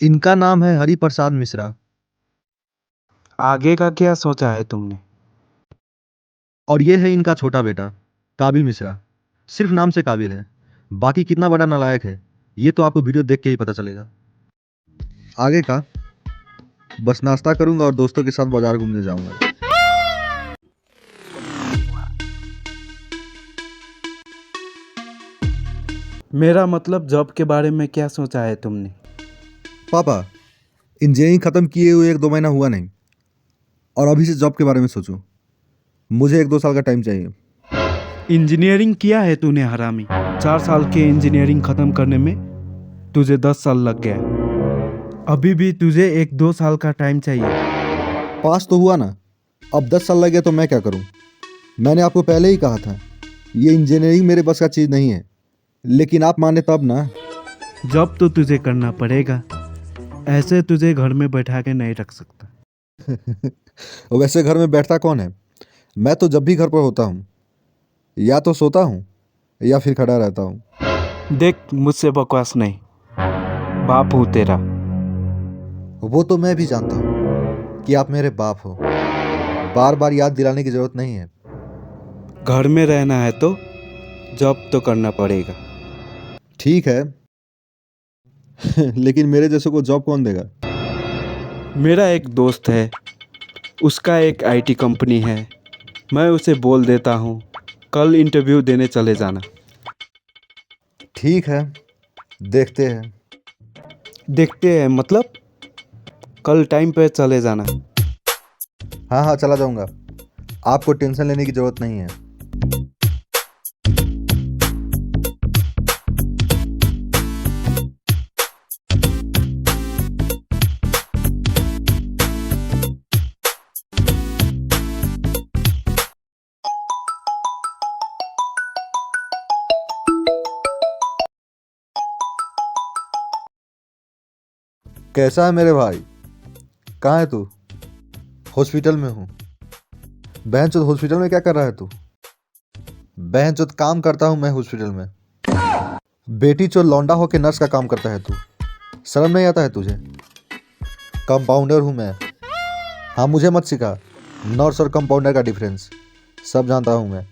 इनका नाम है हरि प्रसाद मिश्रा। आगे का क्या सोचा है तुमने? और ये है इनका छोटा बेटा काबिल मिश्रा। सिर्फ नाम से काबिल है, बाकी कितना बड़ा नालायक है ये तो आपको वीडियो देख के ही पता चलेगा। आगे का बस नाश्ता करूंगा और दोस्तों के साथ बाजार घूमने जाऊंगा। मेरा मतलब जॉब के बारे में क्या सोचा है तुमने? पापा, इंजीनियरिंग खत्म किए हुए 1-2 महीना हुआ नहीं और अभी से जॉब के बारे में सोचूं। मुझे 1-2 साल का टाइम चाहिए। इंजीनियरिंग किया है तूने हरामी। 4 साल के इंजीनियरिंग खत्म करने में तुझे 10 साल लग गया। अभी भी तुझे 1-2 साल का टाइम चाहिए। पास तो हुआ ना, अब 10 साल लग गए तो मैं क्या करूं? मैंने आपको पहले ही कहा था ये इंजीनियरिंग मेरे बस का चीज़ नहीं है, लेकिन आप माने तब ना। जॉब तो तुझे करना पड़ेगा, ऐसे तुझे घर में बैठा के नहीं रख सकता। वैसे घर में बैठता कौन है? मैं तो जब भी घर पर होता हूँ या तो सोता हूँ या फिर खड़ा रहता हूँ। देख, मुझसे बकवास नहीं, बाप हूँ तेरा। वो तो मैं भी जानता हूँ कि आप मेरे बाप हो, बार बार याद दिलाने की जरूरत नहीं है। घर में रहना है तो जॉब तो करना पड़ेगा। ठीक है लेकिन मेरे जैसे को जॉब कौन देगा? मेरा एक दोस्त है, उसका एक आईटी कंपनी है। मैं उसे बोल देता हूँ, कल इंटरव्यू देने चले जाना। ठीक है, देखते हैं। देखते हैं मतलब कल टाइम पे चले जाना। हाँ हाँ, चला जाऊंगा, आपको टेंशन लेने की जरूरत नहीं है। कैसा है मेरे भाई? कहाँ है तू? हॉस्पिटल में हूँ। बहनचोद, हॉस्पिटल में क्या कर रहा है तू? बहनचोद, काम करता हूँ मैं हॉस्पिटल में। बेटी चोद लौंडा होके नर्स का काम करता है तू। शर्म नहीं आता है तुझे? कंपाउंडर हूँ मैं। हाँ, मुझे मत सिखा नर्स और कंपाउंडर का डिफरेंस, सब जानता हूँ मैं।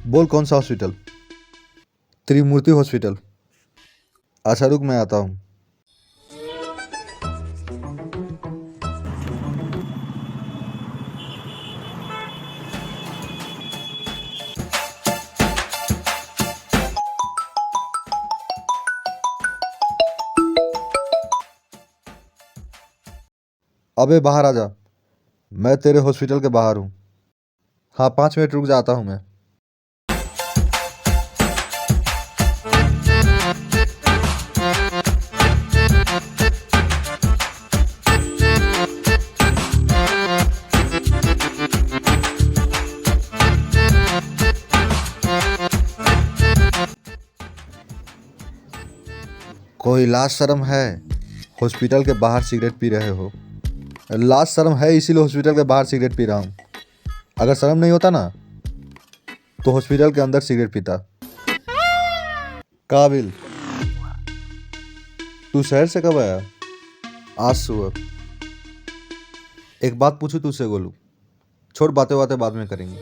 बोल कौन सा हॉस्पिटल? त्रिमूर्ति हॉस्पिटल। अच्छा रुक, मैं आता हूँ। अबे बाहर आ जा, मैं तेरे हॉस्पिटल के बाहर हूँ। हाँ, 5 मिनट रुक जाता हूँ मैं। कोई लाज शर्म है? हॉस्पिटल के बाहर सिगरेट पी रहे हो। लाज शर्म है इसीलिए हॉस्पिटल के बाहर सिगरेट पी रहा हूँ। अगर शर्म नहीं होता ना तो हॉस्पिटल के अंदर सिगरेट पीता। काबिल, तू शहर से कब आया? आज सुबह। एक बात पूछूं तुझसे गोलू? छोड़, बातें बातें बाद में करेंगे,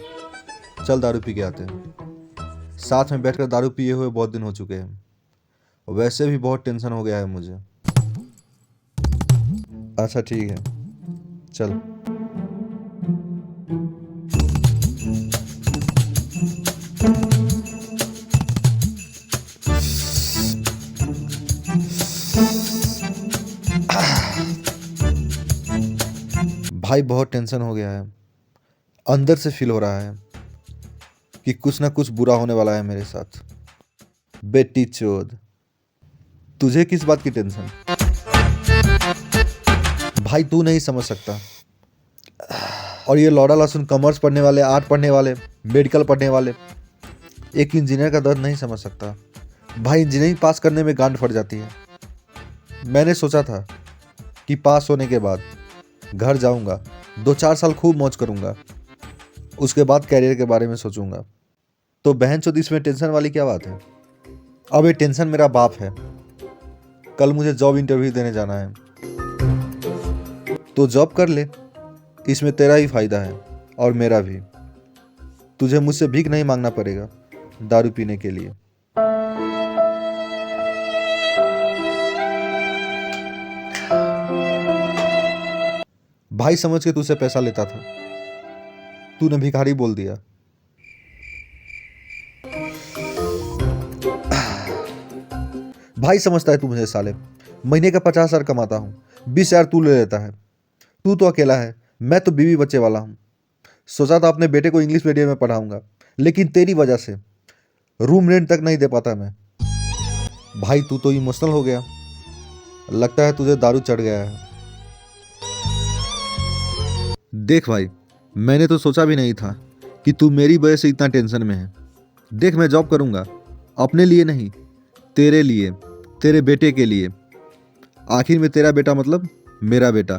चल दारू पी के आते हैं। साथ में बैठकर दारू पिए हुए बहुत दिन हो चुके हैं, वैसे भी बहुत टेंशन हो गया है मुझे। अच्छा ठीक है, चल। भाई बहुत टेंशन हो गया है, अंदर से फील हो रहा है कि कुछ ना कुछ बुरा होने वाला है मेरे साथ। बेटी चोद, तुझे किस बात की टेंशन? भाई तू नहीं समझ सकता। और ये लौड़ा लहसुन कॉमर्स पढ़ने वाले, आर्ट पढ़ने वाले, मेडिकल पढ़ने वाले एक इंजीनियर का दर्द नहीं समझ सकता। भाई इंजीनियरिंग पास करने में गांड फट जाती है। मैंने सोचा था कि पास होने के बाद घर जाऊंगा, 2-4 साल खूब मौज करूंगा, उसके बाद कैरियर के बारे में सोचूंगा। तो बहन चोद, इसमें टेंशन वाली क्या बात है? अब ये टेंशन मेरा बाप है, कल मुझे जॉब इंटरव्यू देने जाना है। तो जॉब कर ले, इसमें तेरा ही फायदा है और मेरा भी। तुझे मुझसे भीख नहीं मांगना पड़ेगा दारू पीने के लिए। भाई समझ के तुझसे पैसा लेता था, तूने भिखारी बोल दिया। भाई समझता है तू मुझे साले। महीने का 50,000 कमाता हूँ, 20,000 तू ले लेता है। तू तो अकेला है, मैं तो बीवी बच्चे वाला हूँ। सोचा था अपने बेटे को इंग्लिश मीडियम में पढ़ाऊंगा, लेकिन तेरी वजह से रूम रेंट तक नहीं दे पाता मैं। भाई तू तो इमोशनल हो गया, लगता है तुझे दारू चढ़ गया है। देख भाई, मैंने तो सोचा भी नहीं था कि तू मेरी वजह से इतना टेंशन में है। देख मैं जॉब करूंगा, अपने लिए नहीं, तेरे लिए, तेरे बेटे के लिए। आखिर में तेरा बेटा मतलब मेरा बेटा,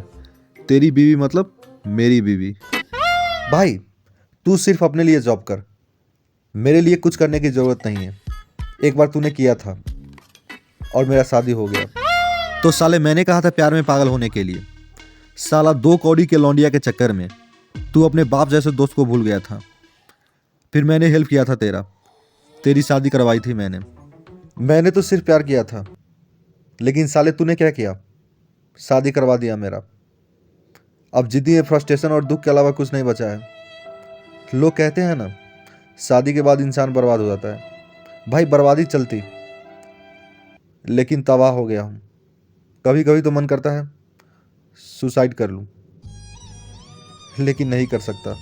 तेरी बीवी मतलब मेरी बीवी। भाई तू सिर्फ अपने लिए जॉब कर, मेरे लिए कुछ करने की ज़रूरत नहीं है। एक बार तूने किया था और मेरा शादी हो गया। तो साले मैंने कहा था प्यार में पागल होने के लिए, साला 2 कौड़ी के लौंडिया के चक्कर में तू अपने बाप जैसे दोस्त को भूल गया था। फिर मैंने हेल्प किया था तेरी शादी करवाई थी मैंने तो सिर्फ प्यार किया था, लेकिन साले तूने क्या किया, शादी करवा दिया मेरा। अब जिद्दी में फ्रस्ट्रेशन और दुख के अलावा कुछ नहीं बचा है। लोग कहते हैं ना, शादी के बाद इंसान बर्बाद हो जाता है। भाई बर्बादी चलती, लेकिन तबाह हो गया हूँ। कभी कभी तो मन करता है सुसाइड कर लूं, लेकिन नहीं कर सकता।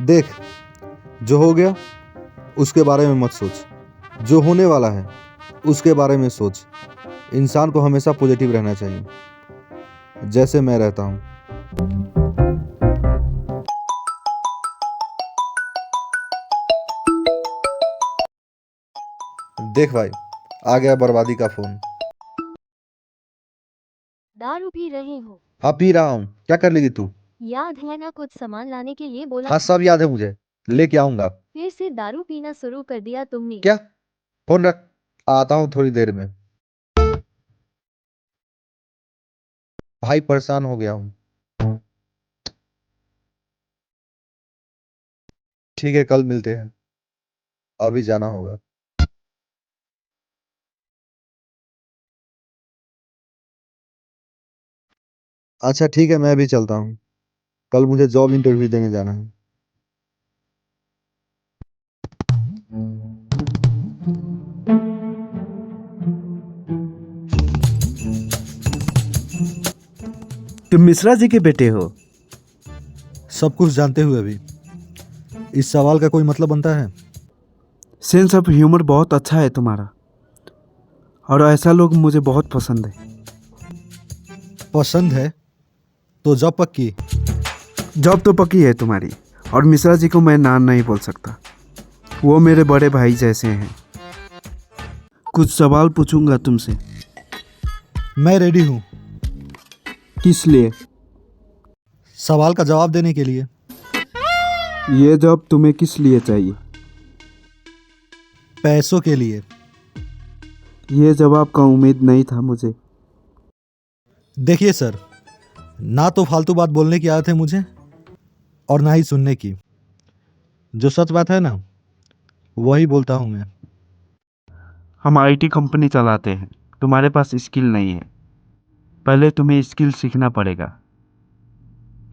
देख, जो हो गया उसके बारे में मत सोच, जो होने वाला है उसके बारे में सोच। इंसान को हमेशा पॉजिटिव रहना चाहिए, जैसे मैं रहता हूँ। देख भाई, आ गया बर्बादी का फोन। दारू पी रहे हो? हाँ पी रहा हूँ, क्या कर लेगी तू? याद है ना, कुछ सामान लाने के लिए बोला हाँ था। सब याद है मुझे, लेके आऊंगा। फिर से दारू पीना शुरू कर दिया तुमने। क्या? फोन रख, आता हूँ थोड़ी देर में। भाई परेशान हो गया हूँ। ठीक है, कल मिलते हैं, अभी जाना होगा। अच्छा ठीक है, मैं भी चलता हूँ, कल मुझे जॉब इंटरव्यू देने जाना है। तुम मिश्रा जी के बेटे हो? सब कुछ जानते हुए भी इस सवाल का कोई मतलब बनता है? सेंस ऑफ ह्यूमर बहुत अच्छा है तुम्हारा, और ऐसा लोग मुझे बहुत पसंद है। पसंद है तो जॉब पक्की। जॉब तो पक्की है तुम्हारी, और मिश्रा जी को मैं ना नहीं बोल सकता। वो मेरे बड़े भाई जैसे हैं। कुछ सवाल पूछूंगा तुमसे। मैं रेडी हूँ। किस लिए? सवाल का जवाब देने के लिए। ये जॉब तुम्हें किस लिए चाहिए? पैसों के लिए। ये जवाब का उम्मीद नहीं था मुझे। देखिए सर, ना तो फालतू बात बोलने की आदत है मुझे, और ना ही सुनने की। जो सच बात है ना, वही बोलता हूँ मैं। हम आईटी कंपनी चलाते हैं, तुम्हारे पास स्किल नहीं है। पहले तुम्हें स्किल सीखना पड़ेगा।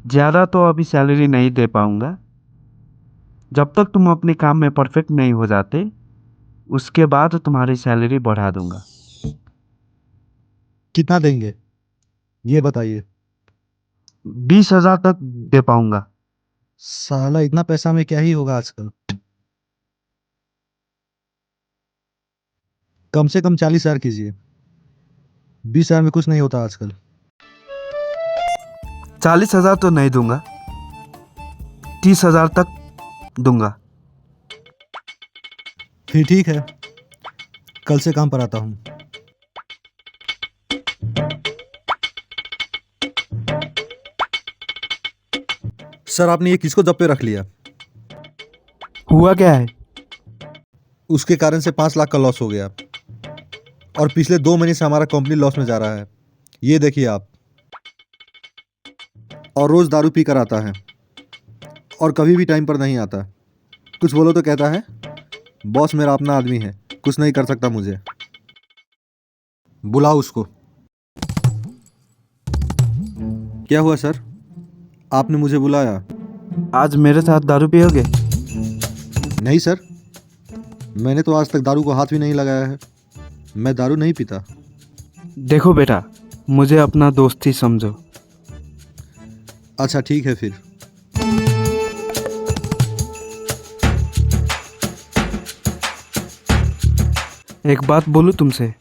ज़्यादा तो अभी सैलरी नहीं दे पाऊंगा। जब तक तुम अपने काम में परफेक्ट नहीं हो जाते, उसके बाद तुम्हारी सैलरी बढ़ा दूंगा। कितना देंगे ये बताइए। 20,000 तक दे पाऊंगा। साला इतना पैसा में क्या ही होगा आजकल। कम से कम 40,000 कीजिए, 20,000 में कुछ नहीं होता आजकल। 40,000 तो नहीं दूंगा, 30,000 तक दूंगा। फिर ठीक है, कल से काम पर आता हूँ। सर आपने ये किसको जब पे रख लिया? हुआ क्या है? उसके कारण से 5 लाख का लॉस हो गया और पिछले 2 महीने से हमारा कंपनी लॉस में जा रहा है। ये देखिए आप। और रोज दारू पी कर आता है और कभी भी टाइम पर नहीं आता। कुछ बोलो तो कहता है बॉस मेरा अपना आदमी है, कुछ नहीं कर सकता मुझे। बुलाओ उसको। क्या हुआ सर, आपने मुझे बुलाया? आज मेरे साथ दारू पियोगे? नहीं सर, मैंने तो आज तक दारू को हाथ भी नहीं लगाया है। मैं दारू नहीं पीता। देखो बेटा, मुझे अपना दोस्त ही समझो। अच्छा ठीक है फिर। एक बात बोलूं तुमसे,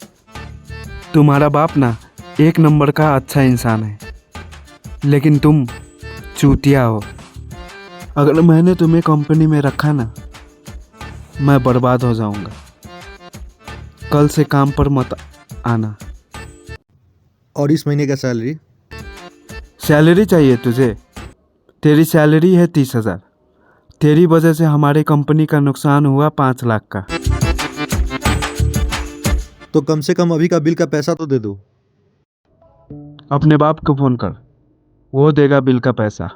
तुम्हारा बाप ना एक नंबर का अच्छा इंसान है, लेकिन तुम चूतिया हो। अगर मैंने तुम्हें कंपनी में रखा ना, मैं बर्बाद हो जाऊंगा। कल से काम पर मत आना। और इस महीने का सैलरी? सैलरी चाहिए तुझे? तेरी सैलरी है 30,000। तेरी वजह से हमारे कंपनी का नुकसान हुआ 5 लाख का। तो कम से कम अभी का बिल का पैसा तो दे दो। अपने बाप को फोन कर, वो देगा बिल का पैसा।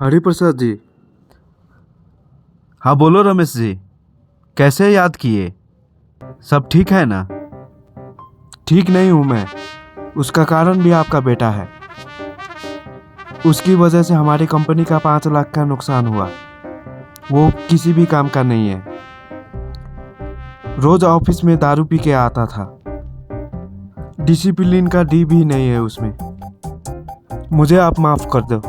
हरिप्रसाद जी। हाँ बोलो रमेश जी, कैसे याद किए? सब ठीक है ना? ठीक नहीं हूँ मैं, उसका कारण भी आपका बेटा है। उसकी वजह से हमारी कंपनी का 5 लाख का नुकसान हुआ। वो किसी भी काम का नहीं है। रोज ऑफिस में दारू पी के आता था। डिसिप्लिन का डी भी नहीं है उसमें। मुझे आप माफ कर दो,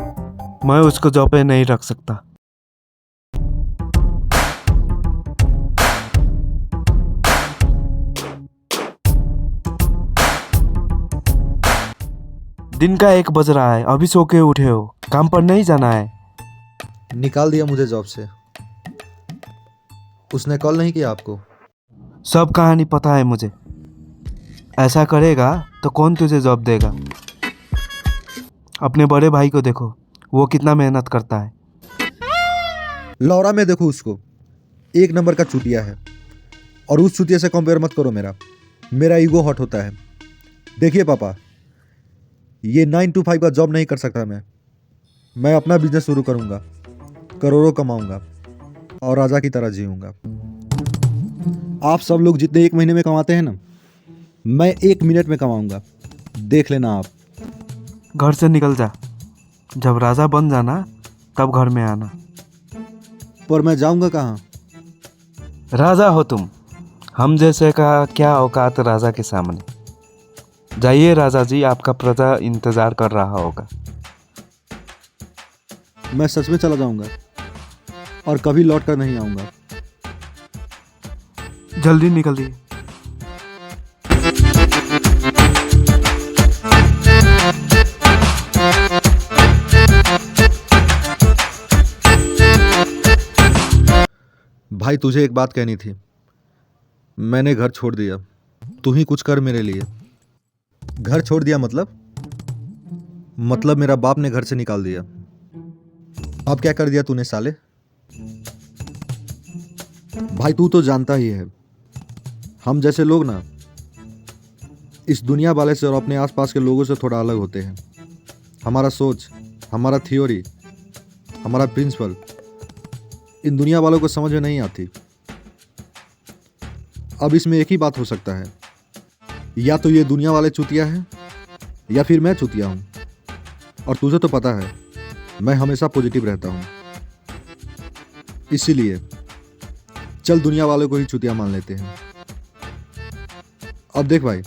मैं उसको जॉब पे नहीं रख सकता। दिन का 1 बज रहा है, अभी सो के उठे हो, काम पर नहीं जाना है? निकाल दिया मुझे जॉब से। उसने कॉल नहीं किया आपको? सब कहानी पता है मुझे। ऐसा करेगा तो कौन तुझे जॉब देगा? अपने बड़े भाई को देखो, वो कितना मेहनत करता है। लौरा में देखो उसको, 1 नंबर का चूतिया है। और उस चूतिया से कंपेयर मत करो मेरा ईगो हॉट होता है। देखिए पापा, ये 9 to 5 का जॉब नहीं कर सकता मैं अपना बिजनेस शुरू करूंगा, करोड़ों कमाऊंगा और राजा की तरह जीऊंगा। आप सब लोग जितने 1 महीने में कमाते हैं ना, मैं 1 मिनट में कमाऊंगा। देख लेना आप। घर से निकल जा, जब राजा बन जाना तब घर में आना। पर मैं जाऊंगा कहाँ? राजा हो तुम, हम जैसे का क्या औकात राजा के सामने। जाइए राजा जी, आपका प्रजा इंतजार कर रहा होगा। मैं सच में चला जाऊंगा और कभी लौट कर नहीं आऊंगा। जल्दी निकलिए। भाई तुझे एक बात कहनी थी। मैंने घर छोड़ दिया, तू ही कुछ कर मेरे लिए। घर छोड़ दिया मतलब मेरा बाप ने घर से निकाल दिया। अब क्या कर दिया तूने साले? भाई तू तो जानता ही है, हम जैसे लोग ना इस दुनिया वाले से और अपने आसपास के लोगों से थोड़ा अलग होते हैं। हमारा सोच, हमारा थ्योरी, हमारा प्रिंसिपल इन दुनिया वालों को समझ में नहीं आती। अब इसमें एक ही बात हो सकता है, या तो ये दुनिया वाले चूतिया हैं या फिर मैं चूतिया हूं। और तुझे तो पता है मैं हमेशा पॉजिटिव रहता हूं, इसीलिए चल दुनिया वालों को ही चूतिया मान लेते हैं। अब देख भाई,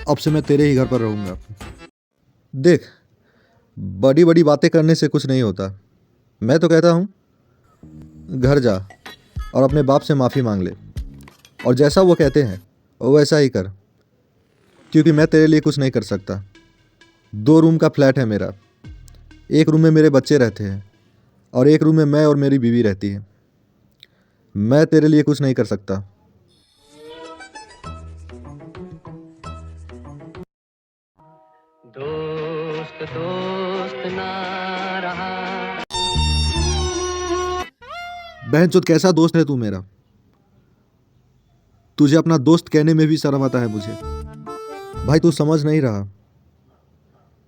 अब से मैं तेरे ही घर पर रहूंगा। देख, बड़ी बड़ी बातें करने से कुछ नहीं होता। मैं तो कहता हूं घर जा और अपने बाप से माफ़ी मांग ले, और जैसा वो कहते हैं वैसा ही कर। क्योंकि मैं तेरे लिए कुछ नहीं कर सकता। 2 रूम का फ्लैट है मेरा। एक रूम में मेरे बच्चे रहते हैं और एक रूम में मैं और मेरी बीवी रहती है। मैं तेरे लिए कुछ नहीं कर सकता। दोस्त दोस्त ना रहा। बहनचोद कैसा दोस्त है तू मेरा। तुझे अपना दोस्त कहने में भी शर्म आता है मुझे। भाई तू समझ नहीं रहा,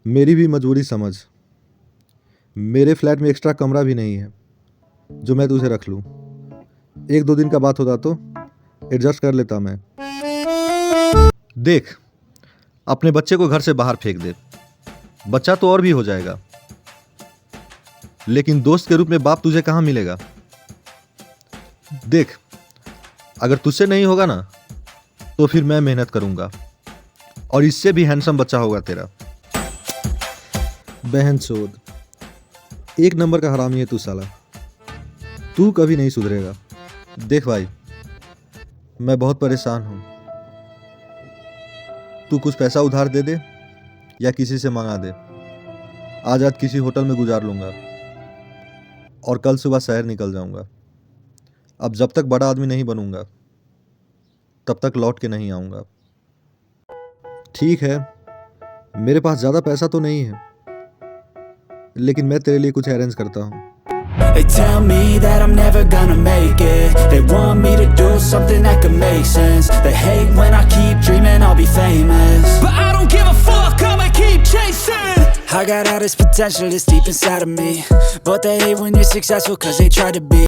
मेरी भी मजबूरी समझ। मेरे फ्लैट में एक्स्ट्रा कमरा भी नहीं है जो मैं तुझे रख लूँ। 1-2 दिन का बात होता तो एडजस्ट कर लेता मैं। देख, अपने बच्चे को घर से बाहर फेंक दे, बच्चा तो और भी हो जाएगा, लेकिन दोस्त के रूप में बाप तुझे कहाँ मिलेगा। देख, अगर तुझसे नहीं होगा ना तो फिर मैं मेहनत करूंगा और इससे भी हैंडसम बच्चा होगा तेरा। बहनचोद, 1 नंबर का हरामी है तू साला। तू कभी नहीं सुधरेगा। देख भाई, मैं बहुत परेशान हूं। तू कुछ पैसा उधार दे दे या किसी से मंगा दे। आज रात किसी होटल में गुजार लूंगा और कल सुबह शहर निकल जाऊंगा। अब जब तक बड़ा आदमी नहीं बनूंगा तब तक लौट के नहीं आऊंगा। ठीक है, मेरे पास ज़्यादा पैसा तो नहीं है, लेकिन मैं तेरे लिए कुछ अरेंज करता हूँ। They tell me that I'm never gonna make it. They want me to do something that could make sense. They hate when I keep dreaming I'll be famous, but I don't give a fuck, I'ma keep chasing. I got all this potential that's deep inside of me, but they hate when you're successful cause they try to be